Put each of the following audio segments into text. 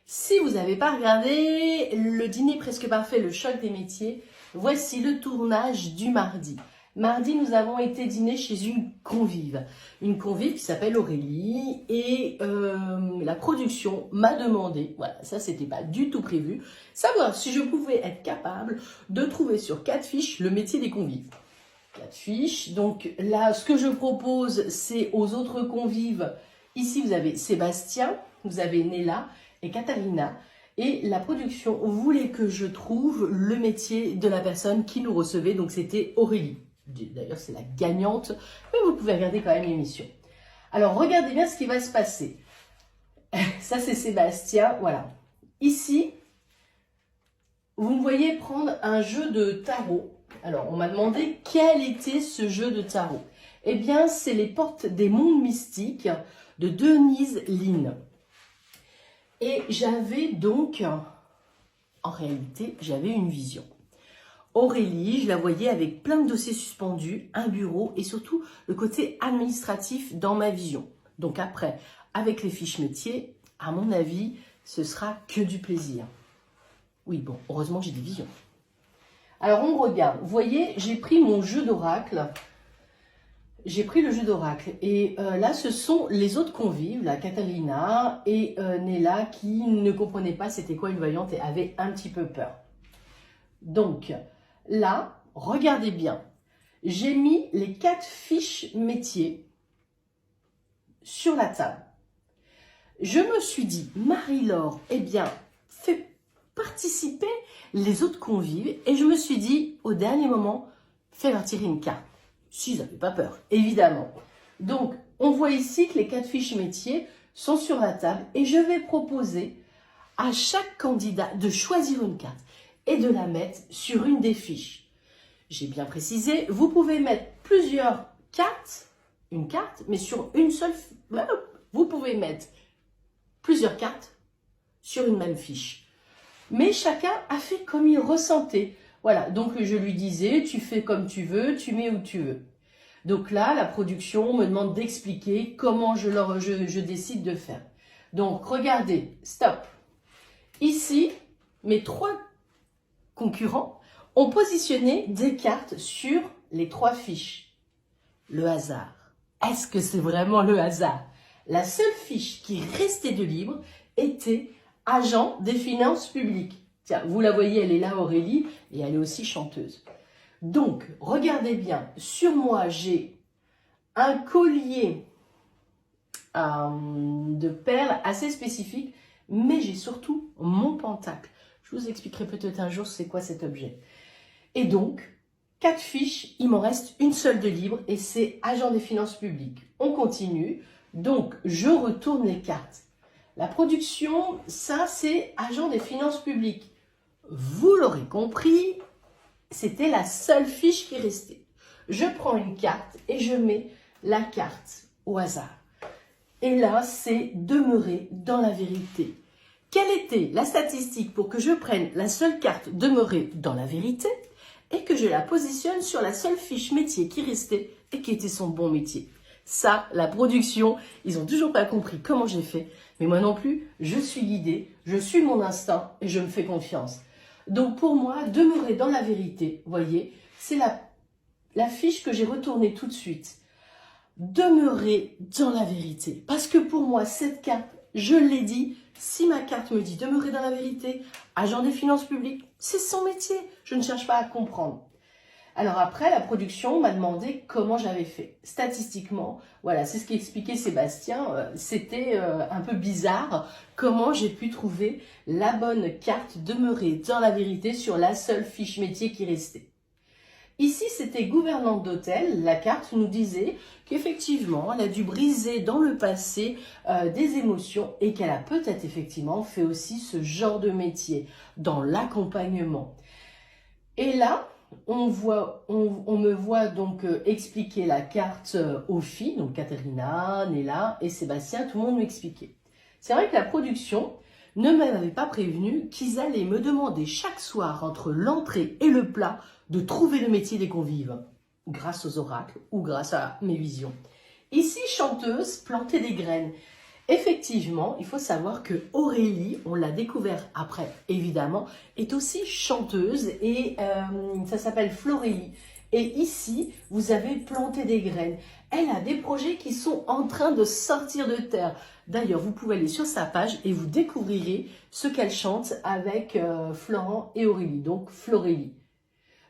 Si vous n'avez pas regardé le dîner presque parfait, le choc des métiers, voici le tournage du mardi. Mardi, nous avons été dîner chez une convive qui s'appelle Aurélie et la production m'a demandé, voilà, ça c'était pas du tout prévu, savoir si je pouvais être capable de trouver sur 4 fiches le métier des convives. 4 fiches, donc là ce que je propose c'est aux autres convives, ici vous avez Sébastien, vous avez Néla et Katharina, et la production voulait que je trouve le métier de la personne qui nous recevait, donc c'était Aurélie. D'ailleurs, c'est la gagnante, mais vous pouvez regarder quand même l'émission. Alors, regardez bien ce qui va se passer. Ça, c'est Sébastien, voilà. Ici, vous me voyez prendre un jeu de tarot. Alors, on m'a demandé quel était ce jeu de tarot. Eh bien, c'est les portes des mondes mystiques de Denise Linn. Et j'avais donc, en réalité, j'avais une vision. Aurélie, je la voyais avec plein de dossiers suspendus, un bureau et surtout le côté administratif dans ma vision. Donc après, avec les fiches métiers, à mon avis, ce sera que du plaisir. Oui, bon, heureusement j'ai des visions. Alors on regarde, vous voyez, j'ai pris mon jeu d'oracle. J'ai pris le jeu d'oracle et là ce sont les autres convives, la Katharina et Néla qui ne comprenaient pas c'était quoi une voyante et avaient un petit peu peur. Donc là, regardez bien, j'ai mis les 4 fiches métiers sur la table. Je me suis dit, Marie-Laure, eh bien, fais participer les autres convives et je me suis dit, au dernier moment, fais leur tirer une carte. S'ils n'avaient pas peur, évidemment. Donc, on voit ici que les 4 fiches métiers sont sur la table et je vais proposer à chaque candidat de choisir une carte et de la mettre sur une des fiches. J'ai bien précisé, vous pouvez mettre plusieurs cartes, une carte, mais sur une seule, vous pouvez mettre plusieurs cartes sur une même fiche. Mais chacun a fait comme il ressentait. Voilà, donc je lui disais, tu fais comme tu veux, tu mets où tu veux. Donc là, la production me demande d'expliquer comment je décide de faire. Donc, regardez, stop. Ici, mes 3 concurrents ont positionné des cartes sur les 3 fiches. Le hasard. Est-ce que c'est vraiment le hasard? La seule fiche qui restait de libre était agent des finances publiques. Tiens, vous la voyez, elle est là, Aurélie, et elle est aussi chanteuse. Donc, regardez bien, sur moi, j'ai un collier de perles assez spécifique, mais j'ai surtout mon pentacle. Je vous expliquerai peut-être un jour c'est quoi cet objet. Et donc, 4 fiches, il m'en reste une seule de libre, et c'est agent des finances publiques. On continue, donc je retourne les cartes. La production, ça c'est agent des finances publiques. Vous l'aurez compris, c'était la seule fiche qui restait. Je prends une carte et je mets la carte au hasard. Et là, c'est demeurer dans la vérité. Quelle était la statistique pour que je prenne la seule carte demeurer dans la vérité et que je la positionne sur la seule fiche métier qui restait et qui était son bon métier? Ça, la production, ils n'ont toujours pas compris comment j'ai fait. Mais moi non plus, je suis guidée, je suis mon instinct et je me fais confiance. Donc pour moi, demeurer dans la vérité, voyez, c'est la fiche que j'ai retournée tout de suite. Demeurer dans la vérité. Parce que pour moi, cette carte, je l'ai dit, si ma carte me dit demeurer dans la vérité, agent des finances publiques, c'est son métier. Je ne cherche pas à comprendre. Alors après, la production m'a demandé comment j'avais fait. Statistiquement, voilà, c'est ce qu'expliquait Sébastien, c'était un peu bizarre comment j'ai pu trouver la bonne carte demeurer dans la vérité sur la seule fiche métier qui restait. Ici, c'était gouvernante d'hôtel. La carte nous disait qu'effectivement, elle a dû briser dans le passé des émotions et qu'elle a peut-être effectivement fait aussi ce genre de métier dans l'accompagnement. Et là, on me voit donc expliquer la carte aux filles, donc Katharina, Néla et Sébastien, tout le monde m'expliquait. C'est vrai que la production ne m'avait pas prévenu qu'ils allaient me demander chaque soir entre l'entrée et le plat de trouver le métier des convives, grâce aux oracles ou grâce à mes visions. Ici, chanteuse, planter des graines. Effectivement, il faut savoir que Aurélie, on l'a découvert après, évidemment, est aussi chanteuse et ça s'appelle Florélie. Et ici, vous avez planté des graines. Elle a des projets qui sont en train de sortir de terre. D'ailleurs, vous pouvez aller sur sa page et vous découvrirez ce qu'elle chante avec Florent et Aurélie, donc Florélie.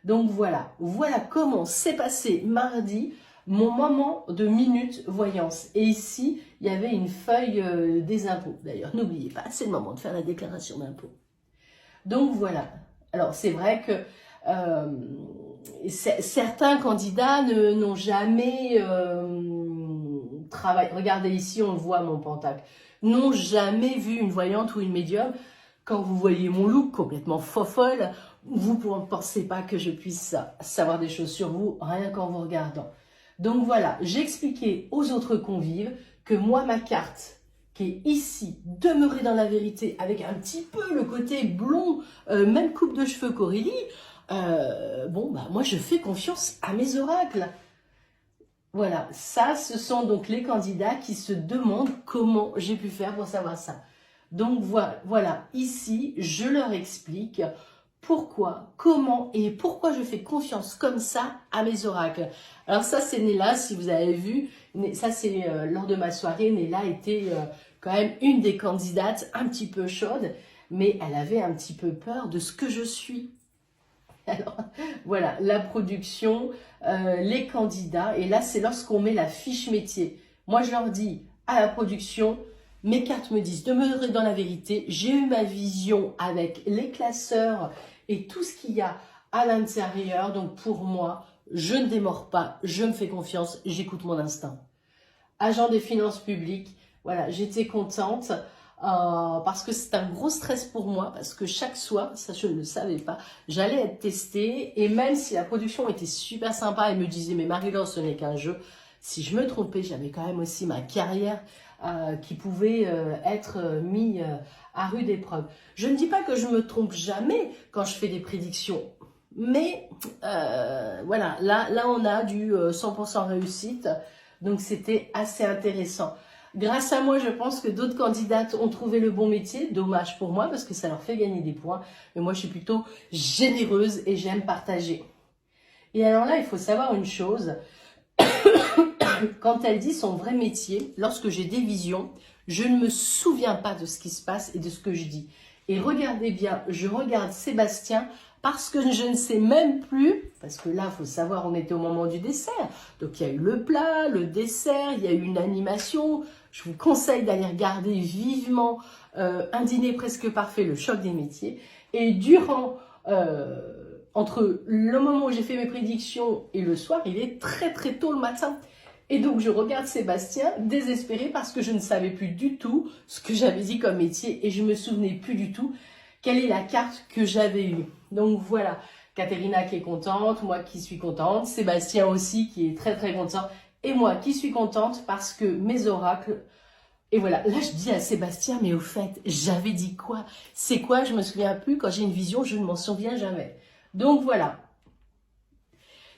Donc voilà, voilà comment s'est passé mardi mon moment de minute voyance. Et ici, il y avait une feuille des impôts. D'ailleurs, n'oubliez pas, c'est le moment de faire la déclaration d'impôts. Donc voilà. Alors c'est vrai que certains candidats n'ont jamais travaillé. Regardez ici, on voit mon pentacle. N'ont jamais vu une voyante ou une médium. Quand vous voyez mon look complètement fofolle, vous ne pensez pas que je puisse savoir des choses sur vous, rien qu'en vous regardant. Donc voilà, j'ai expliqué aux autres convives que moi, ma carte, qui est ici, demeurée dans la vérité, avec un petit peu le côté blond, même coupe de cheveux qu'Aurélie, moi je fais confiance à mes oracles. Voilà, ça, ce sont donc les candidats qui se demandent comment j'ai pu faire pour savoir ça. Donc voilà, ici, je leur explique pourquoi, comment et pourquoi je fais confiance comme ça à mes oracles. Alors ça, c'est Néla, si vous avez vu, ça c'est lors de ma soirée, Néla était quand même une des candidates un petit peu chaude, mais elle avait un petit peu peur de ce que je suis. Alors, voilà, la production, les candidats, et là, c'est lorsqu'on met la fiche métier. Moi, je leur dis à la production, mes cartes me disent demeurer dans la vérité, j'ai eu ma vision avec les classeurs et tout ce qu'il y a à l'intérieur, donc pour moi, je ne démords pas, je me fais confiance, j'écoute mon instinct. Agent des finances publiques, voilà, j'étais contente. Parce que c'est un gros stress pour moi, parce que chaque soir, ça je ne le savais pas, j'allais être testée, et même si la production était super sympa, elle me disait, mais Marie-Laure, ce n'est qu'un jeu, si je me trompais, j'avais quand même aussi ma carrière qui pouvait être mise à rude épreuve. Je ne dis pas que je me trompe jamais quand je fais des prédictions, mais voilà, là on a du 100% réussite, donc c'était assez intéressant. Grâce à moi, je pense que d'autres candidates ont trouvé le bon métier. Dommage pour moi parce que ça leur fait gagner des points. Mais moi, je suis plutôt généreuse et j'aime partager. Et alors là, il faut savoir une chose. Quand elle dit son vrai métier, lorsque j'ai des visions, je ne me souviens pas de ce qui se passe et de ce que je dis. Et regardez bien, je regarde Sébastien parce que je ne sais même plus, parce que là, il faut savoir, on était au moment du dessert. Donc, il y a eu le plat, le dessert, il y a eu une animation. Je vous conseille d'aller regarder vivement Un dîner presque parfait, le choc des métiers. Et durant, entre le moment où j'ai fait mes prédictions et le soir, il est très très tôt le matin. Et donc, je regarde Sébastien désespéré parce que je ne savais plus du tout ce que j'avais dit comme métier et je ne me souvenais plus du tout quelle est la carte que j'avais eue. Donc voilà, Caterina qui est contente, moi qui suis contente, Sébastien aussi qui est très très content et moi qui suis contente parce que mes oracles... Et voilà, là je dis à Sébastien, mais au fait, j'avais dit quoi? C'est quoi? Je me souviens plus, quand j'ai une vision, je ne m'en souviens jamais. Donc voilà.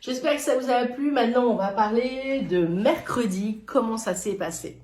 J'espère que ça vous a plu. Maintenant, on va parler de mercredi, comment ça s'est passé.